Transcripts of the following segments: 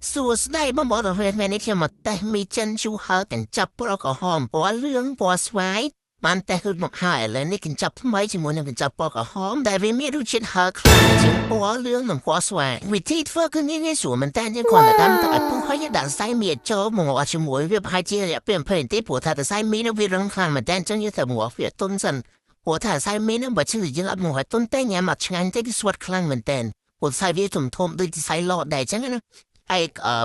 សួស្តីបងប្អូនទាំងអស់គ្នាខ្ញុំមកតេស្តមីចិនជូហើកញ្ចប់ប្រកហមពណ៌លឿងពណ៌ស្វាយបានតេស្តរួចមកហើយឥឡូវនេះកញ្ចប់ថ្មីជាមួយនឹងកញ្ចប់ពណ៌ក្រហមដែលវាមានរសជាតិហឹរខ្លាំងជាងពណ៌លឿងនិងពណ៌ស្វាយវិធីធ្វើគឺងាយៗស្រួលមែនតើយើងគ្រាន់តែដាំទឹកឲ្យពុះហើយដាក់សរសៃមីចូលមកអត់ជាមួយវាប្រហែលជារយៈពេល20នាទីព្រោះថាសរសៃមីនោះវារឹងខ្លាំងមែនតើអញ្ចឹងយើងត្រូវមកវាទុនសិនព្រោះថាសរសៃមីនោះបើជិះយើងអត់មកឲ្យទុនទេញ៉ាំអត់ឆ្ងាញ់ទេគឺស្វិតខ្លាំងមែនតើព្រោះសរសៃវាធំដូចសរសៃឡតដែរអញ្ចឹងណា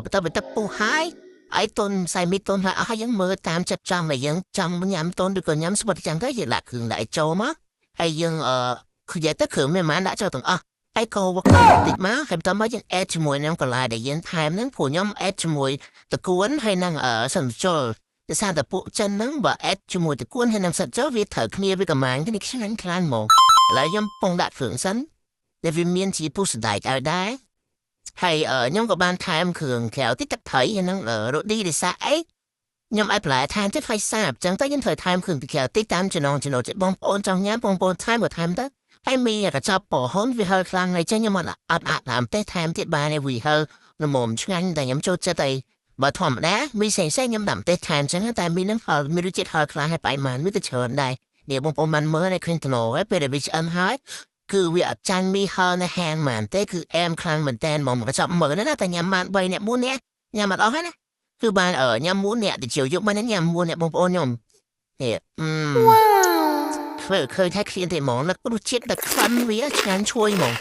បន្ទប់ពុះហើយឯតុនសៃមីតុនហើយអស់ហើយយើងមើលតាមចិត្តចង់តែយើងចង់ញ៉ាំតុនឬក៏ញ៉ាំស្វិតចឹងទៅយើងដាក់គ្រឿងដាក់ចូលមកហើយយើងគឺនិយាយទៅគ្រឿងមានប៉ុន្មានដាក់ចូលទាំងអស់ហើយកូរវឹកតិចមកហើយបន្តមកយើងអេដជាមួយនឹងកន្លែដែលយើងថែមហ្នឹងព្រោះខ្ញុំអេដជាមួយតកួនហើយនឹងសិនជុលដោយសារតែពួកចិនហ្នឹងបើអេដជាមួយតកួនហើយនឹងសិនជុលវាត្រូវគ្នាវាកម្លាំងគ្នាខ្លាំងខ្លាំងហ្មងឥឡូវខ្ញុំពងដាក់គ្រឿងសិនដែលវាមានជាពុះសណ្ដែកឲ្យដែរ ហើយខ្ញុំក៏បានថែមគ្រឿងក្រៅតិចទឹកត្រីហើយនឹងរ៉ូឌីរិសាអីខ្ញុំឲ្យបន្លែថែមទៀតហើយសាបអញ្ចឹងទៅយើងត្រូវថែមគ្រឿងពីក្រៅតិចតាមចំណងចំណូលចិត្តបងប្អូនចង់ញ៉ាំបងប្អូនថែមក៏ថែមទៅហើយមីកញ្ចប់ប្រហុនវាហឹរខ្លាំងហើយចឹងខ្ញុំអត់ដាក់តាមទេថែមទៀតបានឯវាហឹរល្មមឆ្ងាញ់តែខ្ញុំចូលចិត្តអីបើធម្មតាមីផ្សេងៗខ្ញុំដាក់ទេថែមចឹងតែមីនឹងហឹរមានរសជាតិហឹរខ្លាំងហើយបែរបានវាទៅច្រើនដែរនេះបងប្អូនបានមើលនៅឃើញថ្នោហើយពេលដែលវាឆ្អិនហើយ គឺវាអត់ចាញ់មីហឺនៅហាងមែនទេគឺអែមខ្លាំងមែនតែនមកចប់មើលណាតែញ៉ាំបាន3នាក់4នាក់ញ៉ាំអត់អស់ហើយណាគឺបានញ៉ាំ4នាក់ទៅជិវយកបានញ៉ាំ4នាក់បងប្អូនខ្ញុំនេះធ្វើឃើញថាឃ្លានទេហ្មងនឹករសជាតិតែខ្លាំងវាឆ្ងាញ់ឈ្ងុយហ្មង